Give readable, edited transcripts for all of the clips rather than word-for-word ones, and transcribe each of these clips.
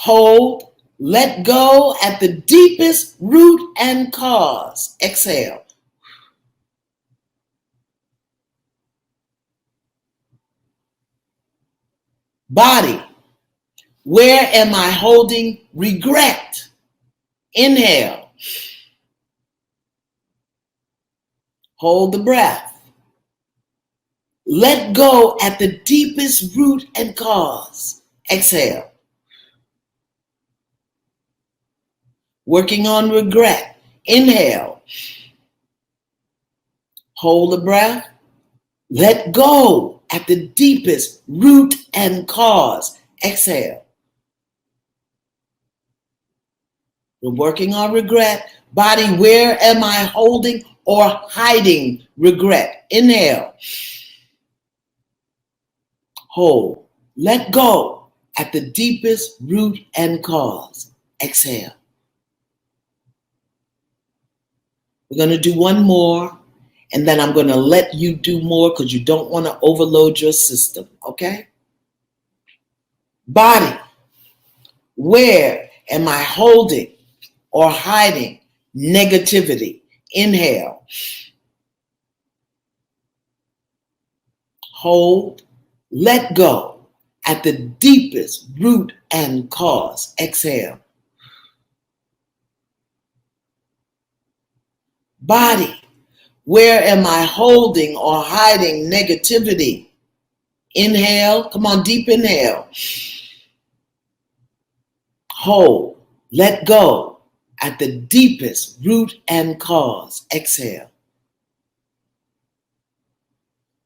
Hold, let go at the deepest root and cause. Exhale. Body, where am I holding regret? Inhale. Hold the breath. Let go at the deepest root and cause. Exhale. Working on regret. Inhale. Hold the breath. Let go at the deepest root and cause. Exhale. We're working on regret. Body, where am I holding or hiding regret? Inhale. Hold. Let go at the deepest root and cause. Exhale. We're going to do one more, and then I'm going to let you do more because you don't want to overload your system, okay? Body, where am I holding or hiding negativity? Inhale. Hold. Let go at the deepest root and cause. Exhale. Body, where am I holding or hiding negativity? Inhale. Come on, deep inhale. Hold. Let go at the deepest root and cause. Exhale.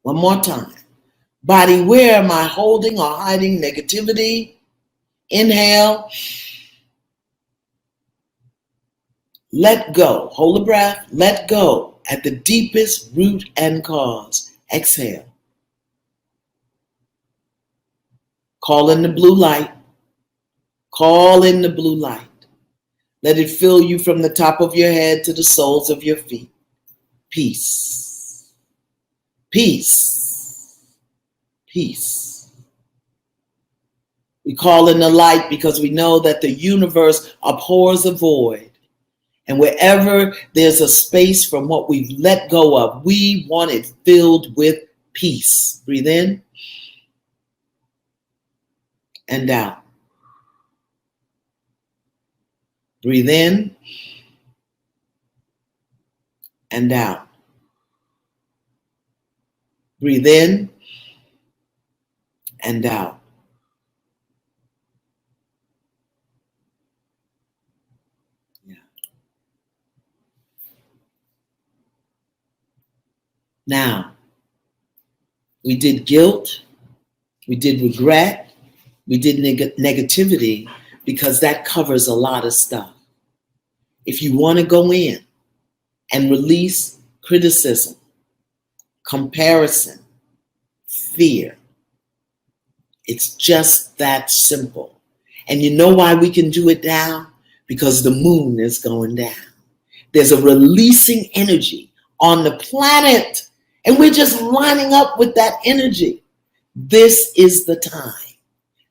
One more time. Body, where am I holding or hiding negativity? Inhale. Let go. Hold the breath. Let go at the deepest root and cause. Exhale. Call in the blue light. Call in the blue light. Let it fill you from the top of your head to the soles of your feet. Peace. Peace. Peace. We call in the light because we know that the universe abhors a void. And wherever there's a space from what we've let go of, we want it filled with peace. Breathe in and out. Breathe in and out. Breathe in and out. Now, we did guilt, we did regret, we did negativity because that covers a lot of stuff. If you want to go in and release criticism, comparison, fear, it's just that simple. And you know why we can do it now? Because the moon is going down. There's a releasing energy on the planet. And we're just lining up with that energy. This is the time.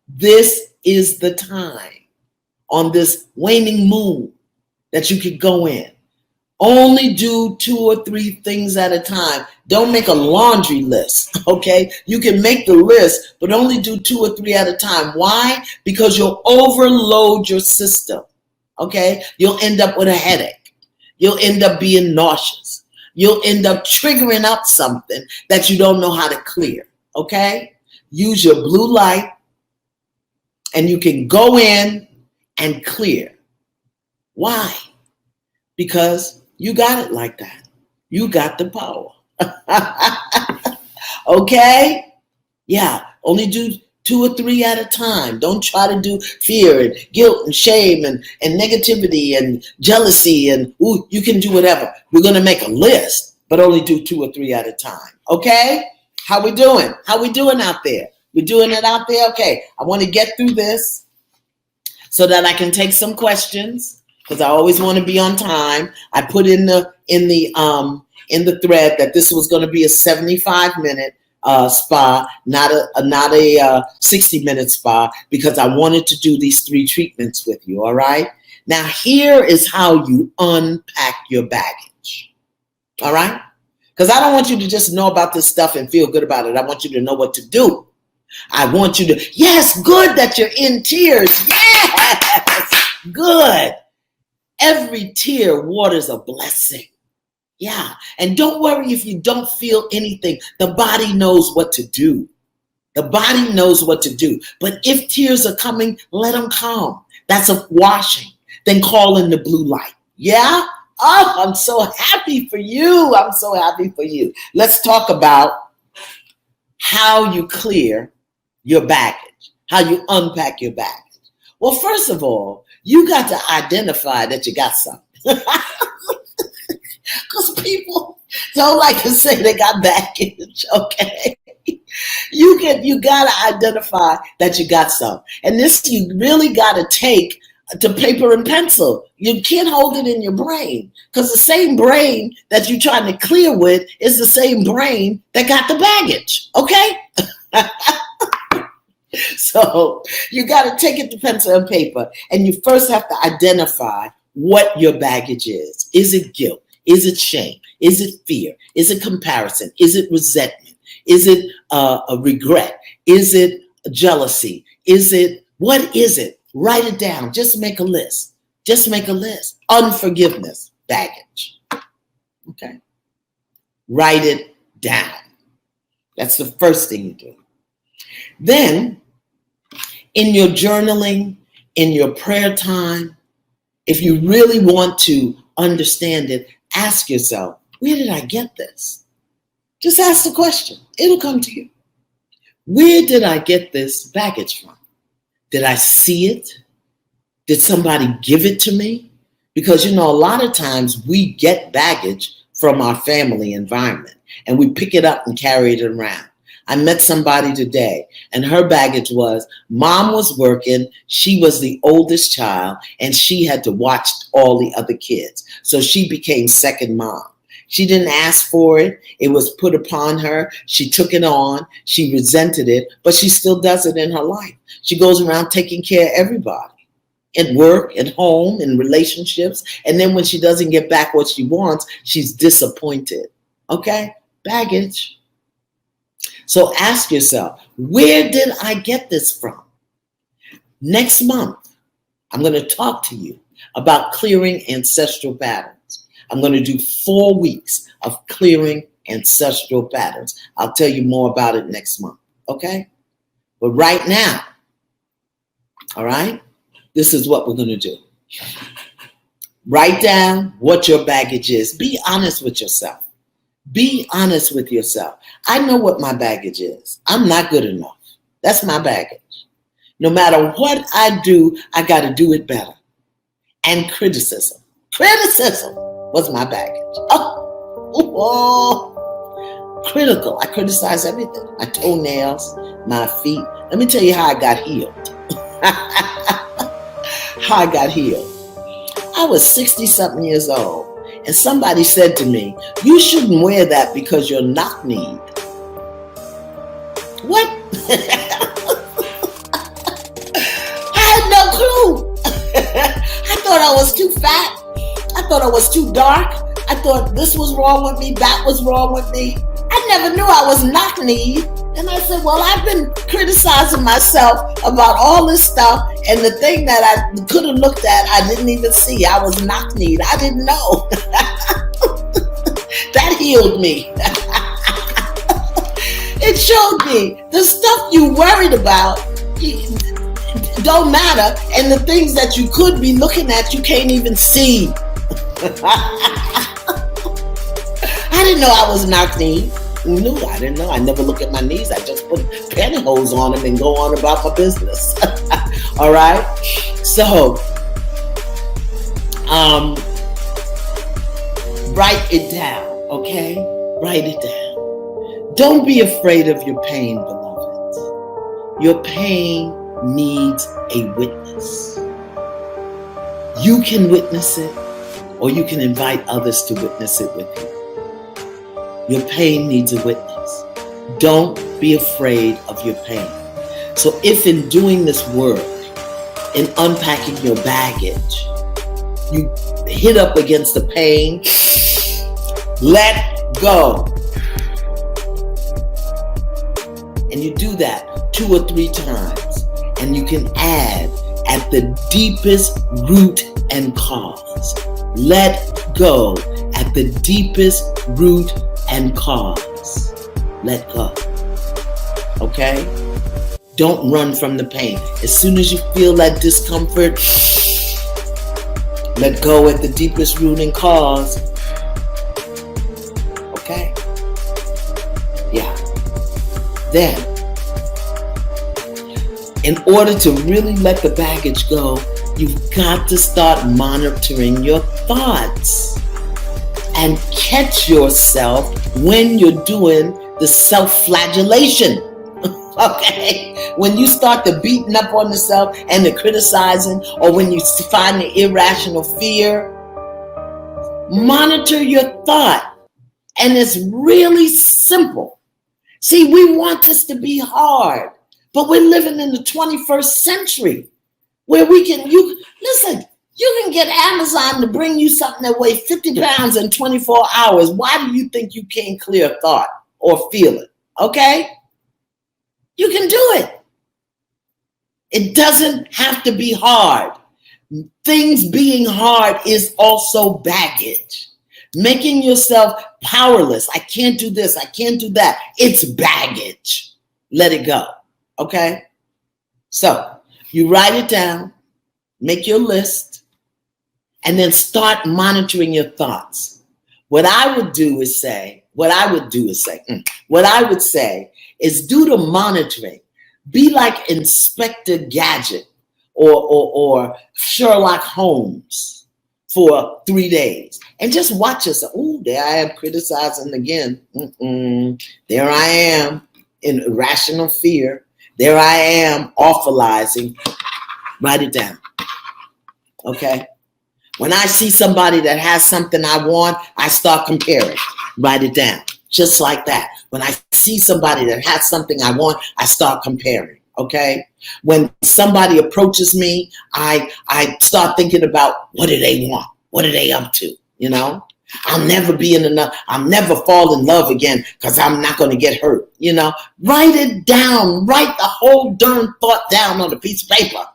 This is the time on this waning moon that you could go in. Only do 2 or 3 things at a time. Don't make a laundry list, okay? You can make the list, but only do 2 or 3 at a time. Why? Because you'll overload your system, okay? You'll end up with a headache. You'll end up being nauseous. You'll end up triggering up something that you don't know how to clear, okay? Use your blue light and you can go in and clear. Why? Because you got it like that. You got the power. Okay? Yeah, only do 2 or 3 at a time. Don't try to do fear and guilt and shame and negativity and jealousy and ooh, you can do whatever. We're going to make a list, but only do 2 or 3 at a time. Okay? How we doing? How we doing out there? We doing it out there? Okay. I want to get through this so that I can take some questions because I always want to be on time. I put in the thread that this was going to be a 75-minute spa, not a 60-minute spa, because I wanted to do these 3 treatments with you. All right. Now, here is how you unpack your baggage. All right. Because I don't want you to just know about this stuff and feel good about it. I want you to know what to do. I want you to, yes, good that you're in tears. Yes, good. Every tear waters a blessing. Yeah. And don't worry if you don't feel anything. The body knows what to do. The body knows what to do. But if tears are coming, let them come. That's a washing. Then call in the blue light. Yeah? Oh, I'm so happy for you. I'm so happy for you. Let's talk about how you clear your baggage, how you unpack your baggage. Well, first of all, you got to identify that you got something. Because people don't like to say they got baggage, okay? You got to identify that you got some. And this you really got to take to paper and pencil. You can't hold it in your brain, because the same brain that you're trying to clear with is the same brain that got the baggage, okay? So you got to take it to pencil and paper, and you first have to identify what your baggage is. Is it guilt? Is it shame? Is it fear? Is it comparison? Is it resentment? Is it a regret? Is it jealousy? What is it? Write it down. Just make a list. Just make a list. Unforgiveness, baggage. Okay. Write it down. That's the first thing you do. Then, in your journaling, in your prayer time, if you really want to understand it, ask yourself, where did I get this? Just ask the question. It'll come to you. Where did I get this baggage from? Did I see it? Did somebody give it to me? Because, a lot of times we get baggage from our family environment and we pick it up and carry it around. I met somebody today and her baggage was mom was working. She was the oldest child and she had to watch all the other kids. So she became second mom. She didn't ask for it. It was put upon her. She took it on. She resented it, but she still does it in her life. She goes around taking care of everybody at work, at home, in relationships. And then when she doesn't get back what she wants, she's disappointed. Okay? Baggage. So ask yourself, where did I get this from? Next month, I'm going to talk to you about clearing ancestral patterns. I'm going to do 4 weeks of clearing ancestral patterns. I'll tell you more about it next month. Okay? But right now, all right, this is what we're going to do. Write down what your baggage is. Be honest with yourself. Be honest with yourself. I know what my baggage is. I'm not good enough. That's my baggage. No matter what I do, I got to do it better. And criticism. Criticism was my baggage. Oh, critical. I criticize everything. My toenails, my feet. Let me tell you how I got healed. How I got healed. I was 60-something years old. And somebody said to me, you shouldn't wear that because you're knock-kneed. What? I had no clue. I thought I was too fat. I thought I was too dark. I thought this was wrong with me, that was wrong with me. I never knew I was knock-kneed. And I said, well, I've been criticizing myself about all this stuff. And the thing that I could have looked at, I didn't even see. I was knock-kneed. I didn't know. That healed me. It showed me the stuff you worried about don't matter. And the things that you could be looking at, you can't even see. I didn't know I was knock-kneed. Who knew? I didn't know. I never look at my knees. I just put pantyhose on them and go on about my business. All right. So, write it down. Okay. Write it down. Don't be afraid of your pain, beloved. Your pain needs a witness. You can witness it, or you can invite others to witness it with you. Your pain needs a witness. Don't be afraid of your pain. So if in doing this work, in unpacking your baggage, you hit up against the pain, let go. And you do that 2 or 3 times. And you can add at the deepest root and cause. Let go at the deepest root and cause. Let go. Okay? Don't run from the pain. As soon as you feel that discomfort, let go at the deepest root and cause. Okay? Yeah. Then, in order to really let the baggage go, you've got to start monitoring your thoughts and catch yourself when you're doing the self-flagellation. Okay? When you start the beating up on yourself and the criticizing, or when you find the irrational fear, monitor your thought. And it's really simple. See, we want this to be hard, but we're living in the 21st century where you can get Amazon to bring you something that weighs 50 pounds in 24 hours. Why do you think you can't clear a thought or feel it? Okay? You can do it. It doesn't have to be hard. Things being hard is also baggage. Making yourself powerless. I can't do this. I can't do that. It's baggage. Let it go. Okay? So you write it down, make your list, and then start monitoring your thoughts. What I would say is do the monitoring. Be like Inspector Gadget or Sherlock Holmes for 3 days and just watch yourself. Oh, there I am criticizing again. There I am in irrational fear. There I am awfulizing. Write it down. Okay? When I see somebody that has something I want, I start comparing. Write it down. Just like that. When I see somebody that has something I want, I start comparing. Okay? When somebody approaches me, I start thinking about what do they want? What are they up to? You know? I'll never fall in love again because I'm not going to get hurt. You know? Write it down. Write the whole darn thought down on a piece of paper.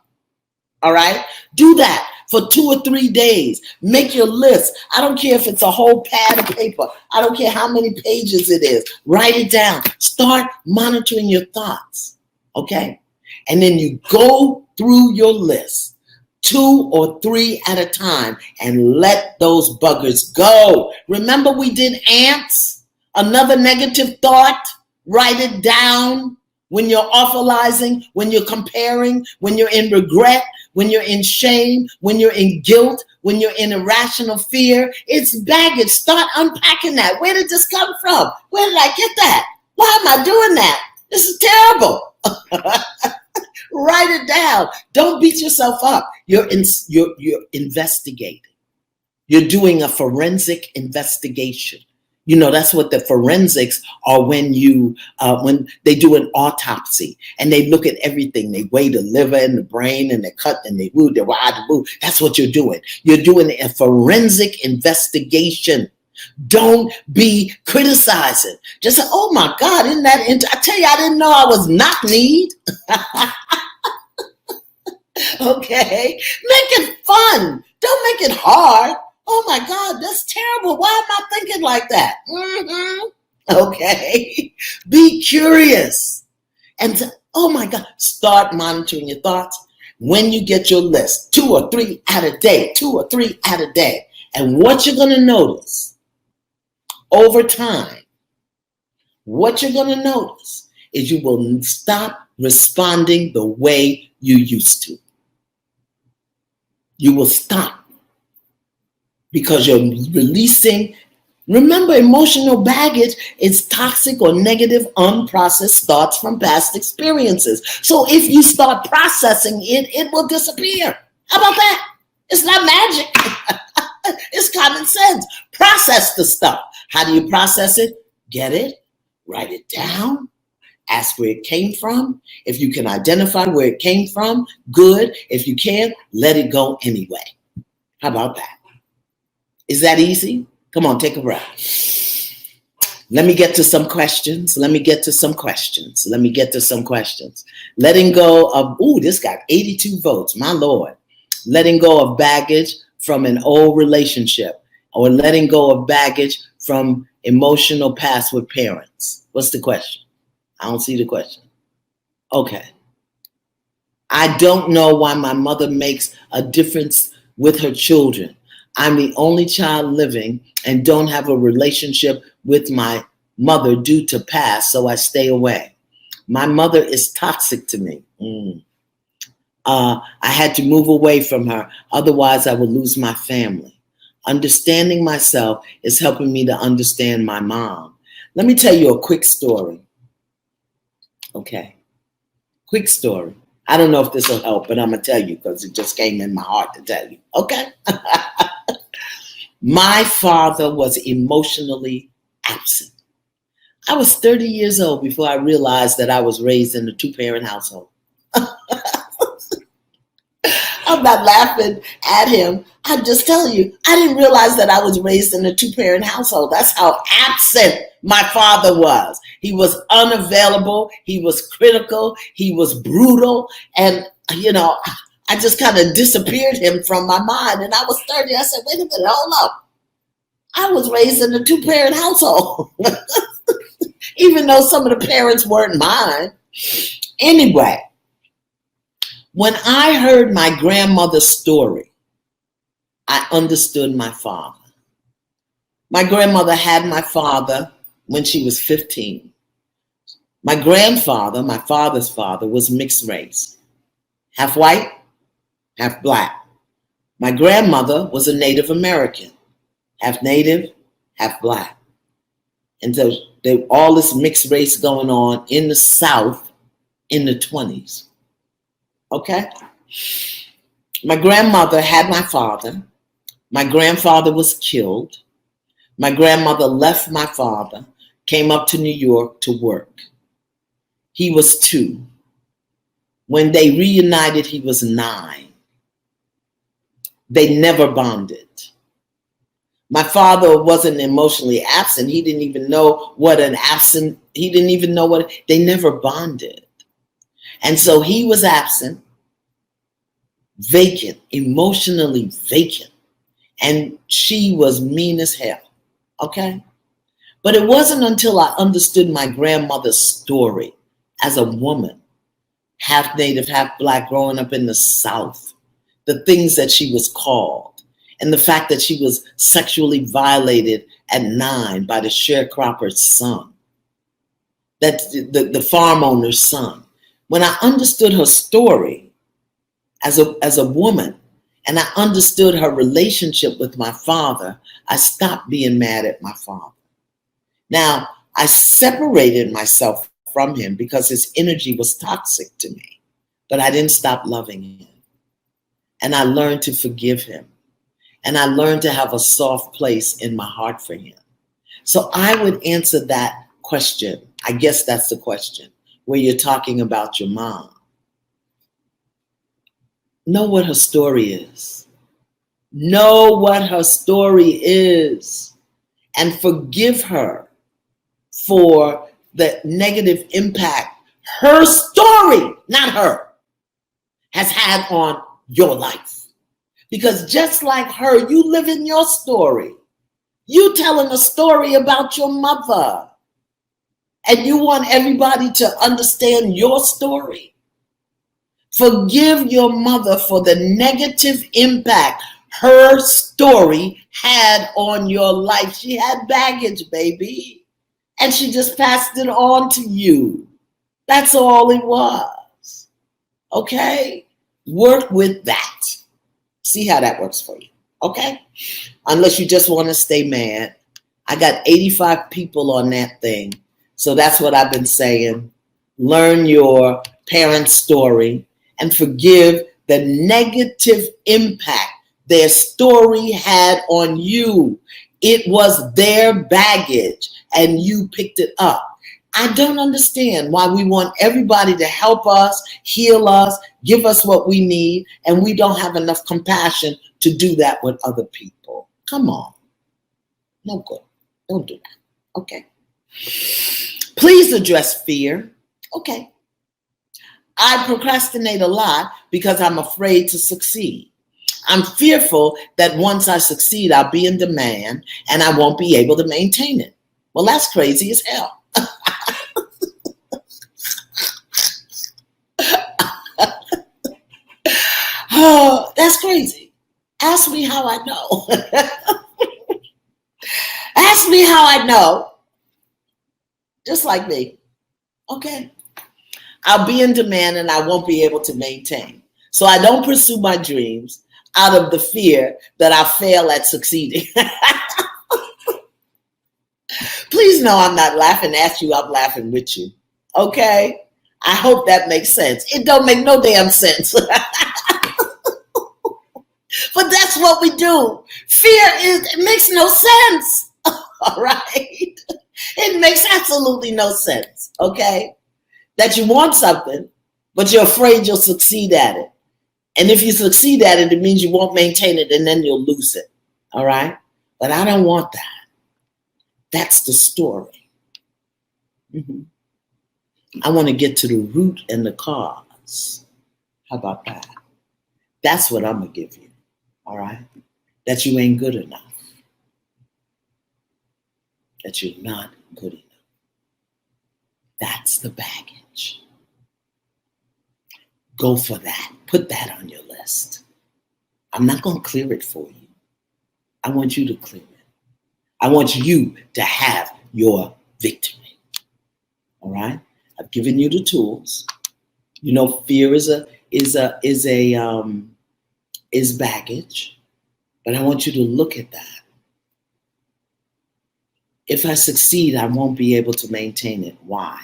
All right? Do that for 2 or 3 days. Make your list. I don't care if it's a whole pad of paper. I don't care how many pages it is. Write it down. Start monitoring your thoughts. Okay? And then you go through your list 2 or 3 at a time and let those buggers go. Remember we did ants? Another negative thought? Write it down. When you're awfulizing, when you're comparing, when you're in regret, when you're in shame, when you're in guilt, when you're in irrational fear, it's baggage. Start unpacking that. Where did this come from? Where did I get that? Why am I doing that? This is terrible. Write it down. Don't beat yourself up. You're investigating. You're doing a forensic investigation. You know, that's what the forensics are when they do an autopsy and they look at everything. They weigh the liver and the brain and they cut and they woo, they wide, woo. That's what you're doing. You're doing a forensic investigation. Don't be criticizing. Just say, oh my God, isn't that I tell you, I didn't know I was knock-kneed. Okay. Make it fun. Don't make it hard. Oh my God, that's terrible. Why am I thinking like that? Okay. Be curious. And oh my God, start monitoring your thoughts. When you get your list, 2 or 3 at a day, 2 or 3 at a day. And what you're going to notice over time, what you're going to notice is you will stop responding the way you used to. You will stop. Because you're releasing, remember, emotional baggage is toxic or negative unprocessed thoughts from past experiences. So if you start processing it, it will disappear. How about that? It's not magic. It's common sense. Process the stuff. How do you process it? Get it, write it down, Ask where it came from. If you can identify where it came from, good. If you can't, let it go anyway. How about that? Is that easy? Come on, take a breath. Let me get to some questions. Letting go of, this got 82 votes, my Lord. Letting go of baggage from an old relationship, or letting go of baggage from emotional past with parents. What's the question? I don't see the question. Okay. I don't know why my mother makes a difference with her children. I'm the only child living and don't have a relationship with my mother due to past, so I stay away. My mother is toxic to me. I had to move away from her, otherwise I would lose my family. Understanding myself is helping me to understand my mom. Let me tell you a quick story. Okay. Quick story. I don't know if this will help, but I'm going to tell you because it just came in my heart to tell you. Okay. My father was emotionally absent. I was 30 years old before I realized that I was raised in a two-parent household. I'm not laughing at him. I'm just telling you, I didn't realize that I was raised in a two-parent household. That's how absent my father was. He was unavailable. He was critical. He was brutal. And, I just kind of disappeared him from my mind. And I was 30. I said, wait a minute, hold up. I was raised in a two-parent household, even though some of the parents weren't mine. Anyway, when I heard my grandmother's story, I understood my father. My grandmother had my father when she was 15. My grandfather, my father's father, was mixed race. Half white, half black. My grandmother was a Native American. Half Native, half black. And so all this mixed race going on in the South in the 20s. Okay? My grandmother had my father. My grandfather was killed. My grandmother left my father, came up to New York to work. He was 2. When they reunited, he was 9. They never bonded. My father wasn't emotionally absent. He didn't even know they never bonded. And so he was absent, vacant, emotionally vacant. And she was mean as hell. Okay? But it wasn't until I understood my grandmother's story as a woman, half Native, half black, growing up in the South, the things that she was called, and the fact that she was sexually violated at 9 by the sharecropper's son, that the farm owner's son. When I understood her story as a woman, and I understood her relationship with my father, I stopped being mad at my father. Now, I separated myself from him because his energy was toxic to me, but I didn't stop loving him. And I learned to forgive him. And I learned to have a soft place in my heart for him. So I would answer that question. I guess that's the question, where you're talking about your mom. Know what her story is. Know what her story is. And forgive her for the negative impact her story, not her, has had on your life. Because just like her, you live in your story. You telling a story about your mother. And you want everybody to understand your story. Forgive your mother for the negative impact her story had on your life. She had baggage, baby. And she just passed it on to you. That's all it was. Okay? Work with that. See how that works for you. Okay? Unless you just want to stay mad. I got 85 people on that thing. So that's what I've been saying. Learn your parents' story and forgive the negative impact their story had on you. It was their baggage and you picked it up. I don't understand why we want everybody to help us, heal us, give us what we need, and we don't have enough compassion to do that with other people. Come on. No good. Don't do that. Okay. Please address fear. Okay. I procrastinate a lot because I'm afraid to succeed. I'm fearful that once I succeed, I'll be in demand and I won't be able to maintain it. Well, that's crazy as hell. Oh, that's crazy. Ask me how I know. Ask me how I know. Just like me. Okay. I'll be in demand and I won't be able to maintain. So I don't pursue my dreams out of the fear that I fail at succeeding. Please know I'm not laughing at you. I'm laughing with you. Okay? I hope that makes sense. It don't make no damn sense. But that's what we do. It makes no sense. All right? It makes absolutely no sense. Okay? That you want something, but you're afraid you'll succeed at it. And if you succeed at it, it means you won't maintain it and then you'll lose it. All right? But I don't want that. That's the story. Mm-hmm. I want to get to the root and the cause. How about that? That's what I'm going to give you. All right? That you ain't good enough. That you're not good enough. That's the baggage. Go for that. Put that on your list. I'm not going to clear it for you. I want you to clear it. I want you to have your victory. All right? I've given you the tools. You know, fear is baggage, but I want you to look at that. If I succeed, I won't be able to maintain it. Why?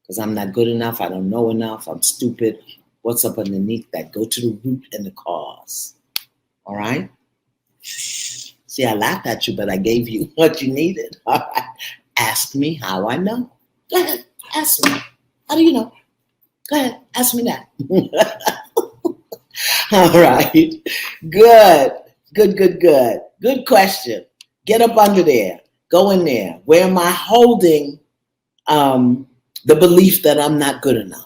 Because I'm not good enough. I don't know enough. I'm stupid. What's up underneath that? Go to the root and the cause. All right? See, I laughed at you, but I gave you what you needed. All right? Ask me how I know. Go ahead. Ask me. How do you know? Go ahead. Ask me that. All right. Good. Good question. Get up under there. Go in there. Where am I holding the belief that I'm not good enough?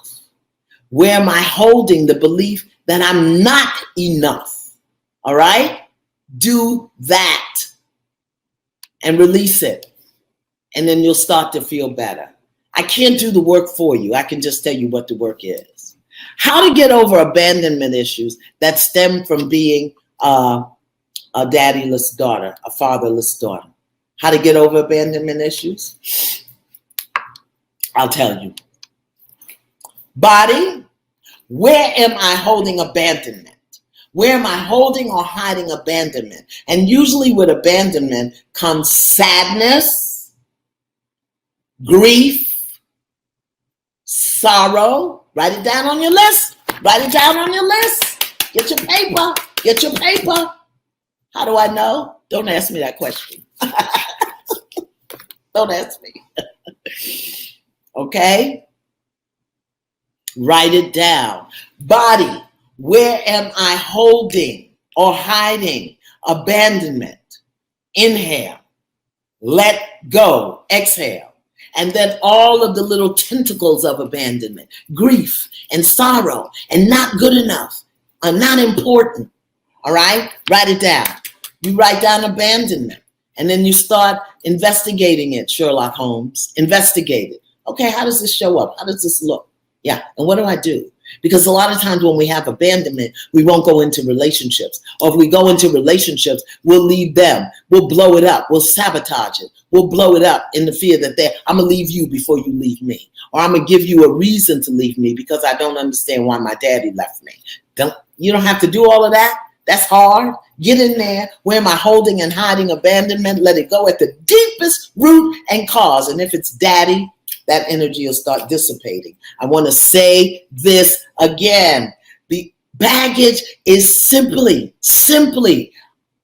Where am I holding the belief that I'm not enough? All right? Do that and release it. And then you'll start to feel better. I can't do the work for you. I can just tell you what the work is. How to get over abandonment issues that stem from being a daddyless daughter, a fatherless daughter. How to get over abandonment issues? I'll tell you. Body, where am I holding abandonment? Where am I holding or hiding abandonment? And usually with abandonment comes sadness, grief, sorrow. Write it down on your list. Write it down on your list. Get your paper. Get your paper. How do I know? Don't ask me that question. Don't ask me. Okay? Write it down. Body, where am I holding or hiding abandonment? Inhale. Let go. Exhale. And then all of the little tentacles of abandonment, grief and sorrow and not good enough, not important. All right? Write it down. You write down abandonment. And then you start investigating it, Sherlock Holmes. Investigate it. Okay, how does this show up? How does this look? Yeah, and what do I do? Because a lot of times when we have abandonment, we won't go into relationships. Or if we go into relationships, we'll leave them. We'll blow it up. We'll sabotage it. We'll blow it up in the fear that I'm going to leave you before you leave me. Or I'm going to give you a reason to leave me because I don't understand why my daddy left me. You don't have to do all of that. That's hard. Get in there. Where am I holding and hiding abandonment? Let it go at the deepest root and cause. And if it's daddy, that energy will start dissipating. I want to say this again. The baggage is simply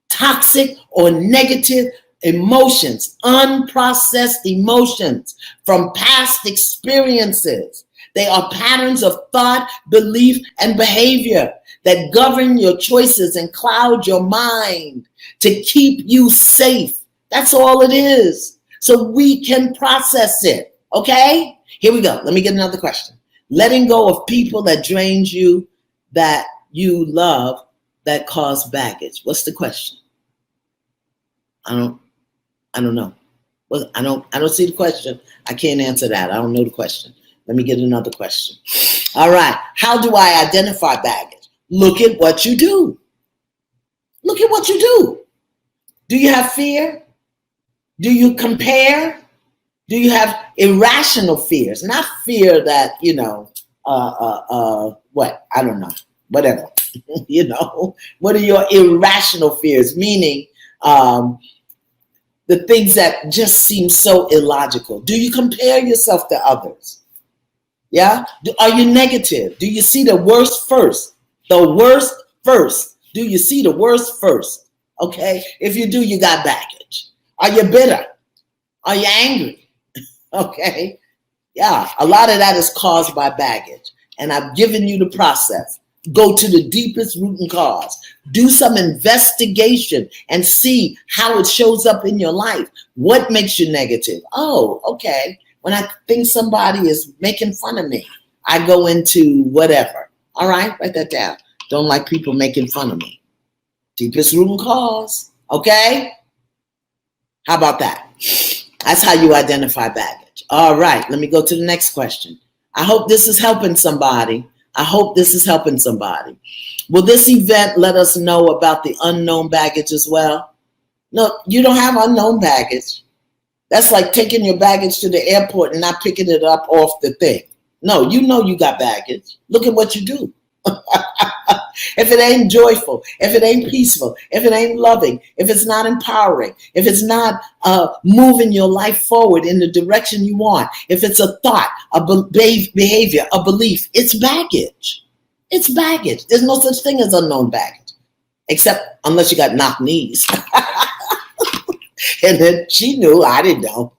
toxic or negative Emotions, unprocessed emotions from past experiences. They are patterns of thought, belief, and behavior that govern your choices and cloud your mind to keep you safe. That's all it is. So we can process it. Okay? Here we go. Let me get another question. Letting go of people that drains you, that you love, that cause baggage. What's the question? I don't know. Well, I don't see the question. I can't answer that. I don't know the question. Let me get another question. All right. How do I identify baggage? Look at what you do. Look at what you do. Do you have fear? Do you compare? Do you have irrational fears? Not fear that, what? I don't know. Whatever. What are your irrational fears? Meaning, the things that just seem so illogical. Do you compare yourself to others? Yeah? Are you negative? Do you see the worst first? The worst first. Do you see the worst first? Okay? If you do, you got baggage. Are you bitter? Are you angry? Okay? Yeah, a lot of that is caused by baggage. And I've given you the process. Go to the deepest root and cause. Do some investigation and see how it shows up in your life. What makes you negative? Oh, okay. When I think somebody is making fun of me, I go into whatever. All right, write that down. Don't like people making fun of me. Deepest root and cause. Okay? How about that? That's how you identify baggage. All right, let me go to the next question. I hope this is helping somebody. I hope this is helping somebody. Will this event let us know about the unknown baggage as well? No, you don't have unknown baggage. That's like taking your baggage to the airport and not picking it up off the thing. No, you got baggage. Look at what you do. If it ain't joyful, if it ain't peaceful, if it ain't loving, if it's not empowering, if it's not moving your life forward in the direction you want, if it's a thought, a behavior, a belief, it's baggage. It's baggage. There's no such thing as unknown baggage, except unless you got knocked knees. And then she knew, I didn't know.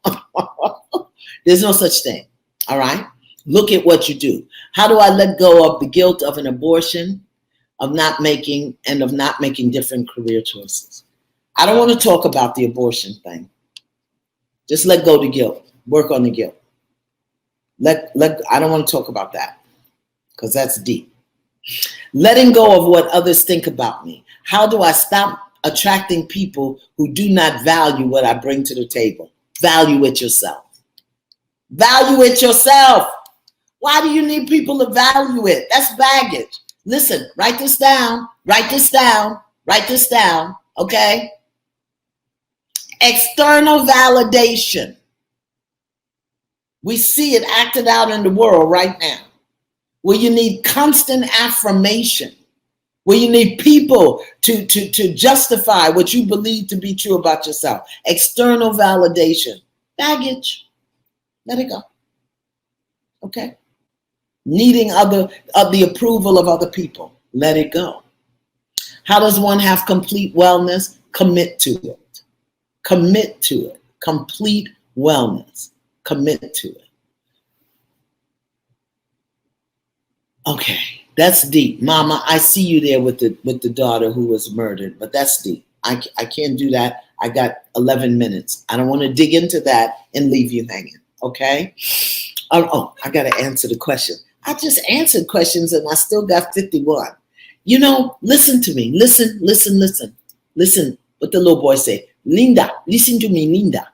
There's no such thing. All right. Look at what you do. How do I let go of the guilt of an abortion, of not making different career choices? I don't want to talk about the abortion thing. Just let go of the guilt. Work on the guilt. I don't want to talk about that because that's deep. Letting go of what others think about me. How do I stop attracting people who do not value what I bring to the table? Value it yourself. Value it yourself. Why do you need people to value it? That's baggage. Listen, write this down, write this down, write this down, okay? External validation. We see it acted out in the world right now, where you need constant affirmation, where you need people to justify what you believe to be true about yourself. External validation. Baggage. Let it go. Okay? Needing the approval of other people. Let it go. How does one have complete wellness? Commit to it. Commit to it. Complete wellness. Commit to it. Okay, that's deep. Mama, I see you there with the daughter who was murdered, but that's deep. I can't do that. I got 11 minutes. I don't want to dig into that and leave you hanging. Okay? Oh, I got to answer the question. I just answered questions and I still got 51. Listen to me. Listen. Listen what the little boy said. Linda, listen to me, Linda.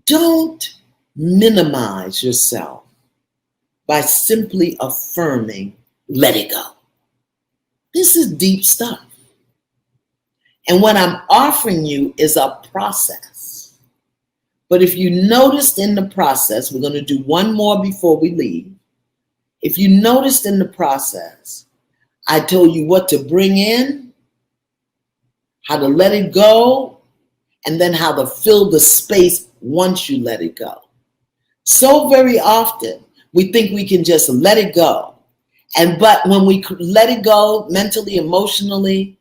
Don't minimize yourself by simply affirming, let it go. This is deep stuff. And what I'm offering you is a process. But if you noticed in the process, we're going to do one more before we leave. If you noticed in the process, I told you what to bring in, how to let it go, and then how to fill the space once you let it go. So very often, we think we can just let it go. But when we let it go mentally, emotionally,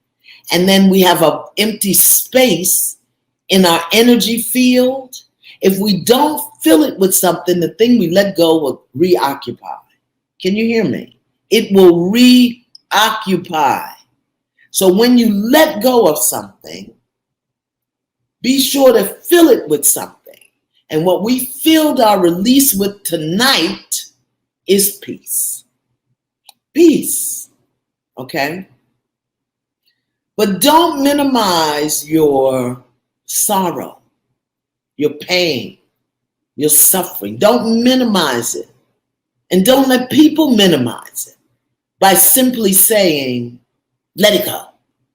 and then we have an empty space in our energy field, if we don't fill it with something, the thing we let go will reoccupy. Can you hear me? It will reoccupy. So when you let go of something, be sure to fill it with something. And what we filled our release with tonight is peace. Peace. Okay? But don't minimize your sorrow, your pain, your suffering. Don't minimize it. And don't let people minimize it by simply saying, let it go.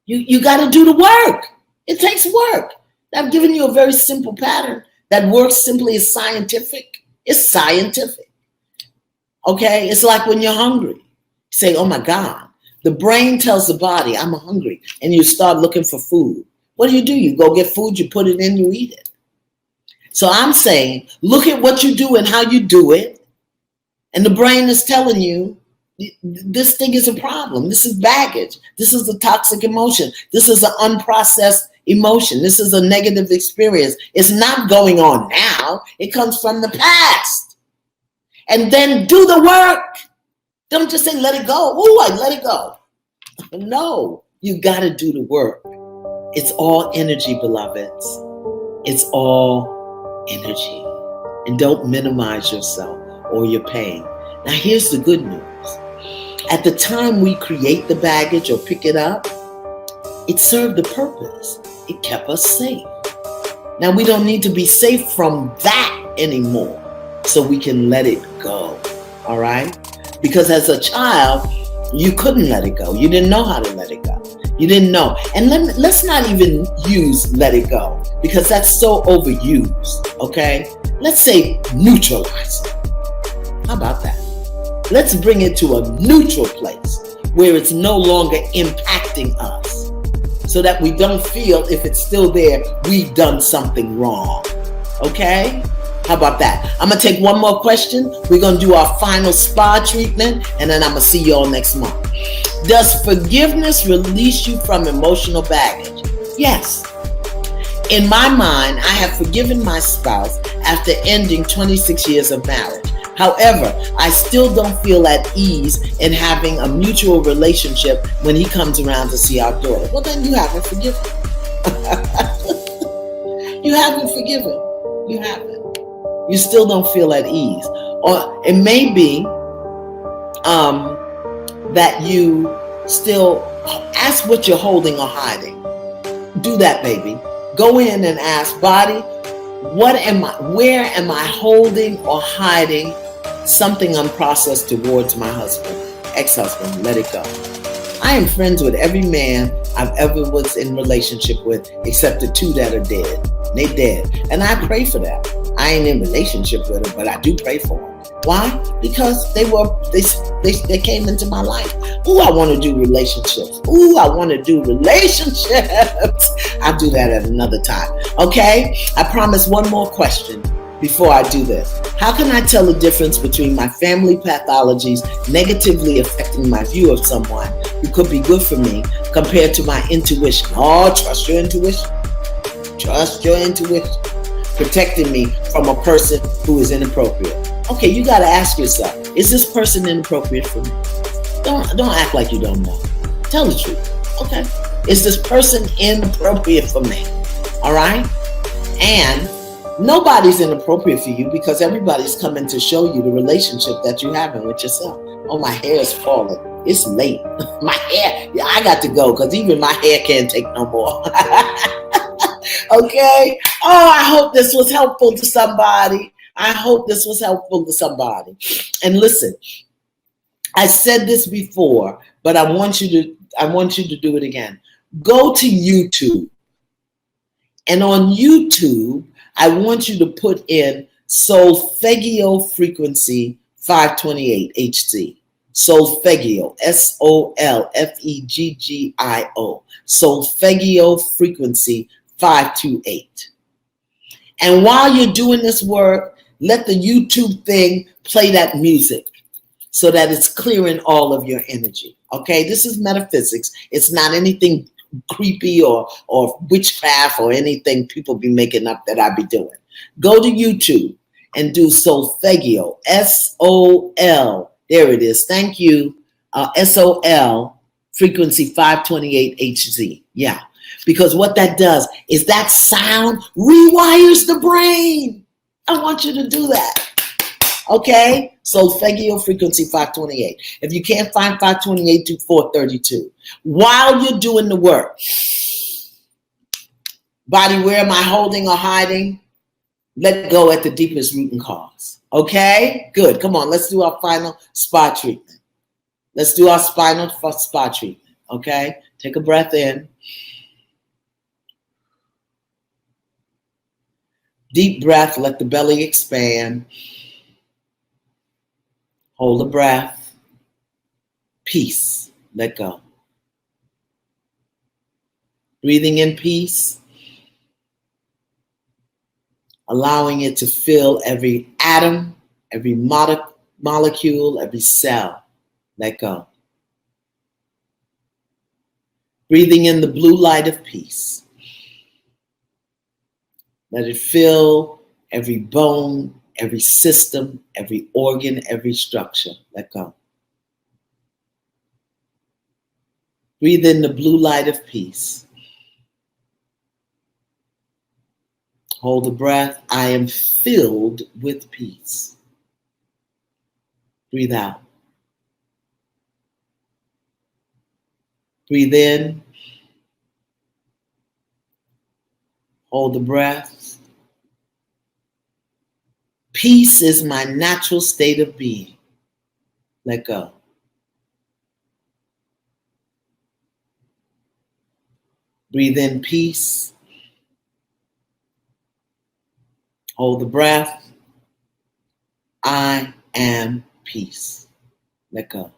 You got to do the work. It takes work. I've given you a very simple pattern that works simply is scientific. It's scientific. Okay? It's like when you're hungry. You say, oh my God. The brain tells the body, I'm hungry. And you start looking for food. What do? You go get food, you put it in, you eat it. So I'm saying, look at what you do and how you do it. And the brain is telling you, this thing is a problem. This is baggage. This is a toxic emotion. This is an unprocessed emotion. This is a negative experience. It's not going on now. It comes from the past. And then do the work. Don't just say, let it go. Oh, I let it go. No, you got to do the work. It's all energy, beloveds. It's all energy. And don't minimize yourself or your pain. Now, here's the good news. At the time we create the baggage or pick it up, it served a purpose. It kept us safe. Now, we don't need to be safe from that anymore, so we can let it go. All right? Because as a child, you couldn't let it go. You didn't know how to let it go. You didn't know. And let's not even use let it go, because that's so overused. Okay? Let's say neutralize it. How about that? Let's bring it to a neutral place where it's no longer impacting us, so that we don't feel if it's still there, we've done something wrong. Okay? How about that? I'm going to take one more question. We're going to do our final spa treatment, and then I'm going to see you all next month. Does forgiveness release you from emotional baggage? Yes. In my mind, I have forgiven my spouse after ending 26 years of marriage. However, I still don't feel at ease in having a mutual relationship when he comes around to see our daughter. Well, then you haven't forgiven. You haven't forgiven. You haven't. You still don't feel at ease. Or it may be that you still ask what you're holding or hiding. Do that, baby. Go in and ask, body, where am I holding or hiding something unprocessed towards my husband, ex-husband? Let it go. I am friends with every man I've ever was in relationship with, except the 2 that are dead. They dead. And I pray for them. I ain't in relationship with them, but I do pray for them. Why? Because they came into my life. Ooh, I want to do relationships. Ooh, I want to do relationships. I'll do that at another time. Okay? I promise one more question before I do this. How can I tell the difference between my family pathologies negatively affecting my view of someone who could be good for me compared to my intuition? Oh, trust your intuition. Trust your intuition. Protecting me from a person who is inappropriate. Okay, you got to ask yourself, is this person inappropriate for me? Don't act like you don't know. Tell the truth. Okay. Is this person inappropriate for me? All right? And nobody's inappropriate for you, because everybody's coming to show you the relationship that you're having with yourself. Oh, my hair is falling. It's late. My hair, I got to go, because even my hair can't take no more. Okay? Oh, I hope this was helpful to somebody. I hope this was helpful to somebody. And listen, I said this before, but I want you to do it again. Go to YouTube. And on YouTube, I want you to put in solfeggio frequency 528 HC. Solfeggio, SOLFEGGIO. Solfeggio frequency 528. And while you're doing this work, let the YouTube thing play that music so that it's clearing all of your energy. Okay, this is metaphysics. It's not anything creepy or witchcraft or anything people be making up that I be doing. Go to YouTube and do solfeggio, S-O-L. There it is. Thank you. S-O-L, frequency 528 Hz. Yeah. Because what that does is that sound rewires the brain. I want you to do that. Okay? Solfeggio, frequency 528. If you can't find 528, do 432. While you're doing the work, body, where am I holding or hiding? Let go at the deepest root and cause. Okay? Good. Come on. Let's do our final spa treatment. Let's do our spinal spa treatment. Okay? Take a breath in. Deep breath. Let the belly expand. Hold the breath. Peace. Let go. Breathing in peace. Allowing it to fill every atom, every molecule, every cell. Let go. Breathing in the blue light of peace. Let it fill every bone, every system, every organ, every structure. Let go. Breathe in the blue light of peace. Hold the breath. I am filled with peace. Breathe out. Breathe in. Hold the breath. Peace is my natural state of being. Let go. Breathe in peace. Hold the breath. I am peace. Let go.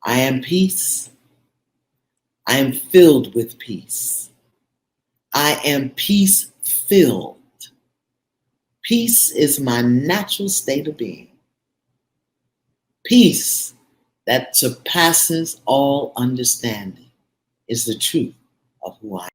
I am peace. I am filled with peace. I am peace filled. Peace is my natural state of being. Peace that surpasses all understanding is the truth of who I am.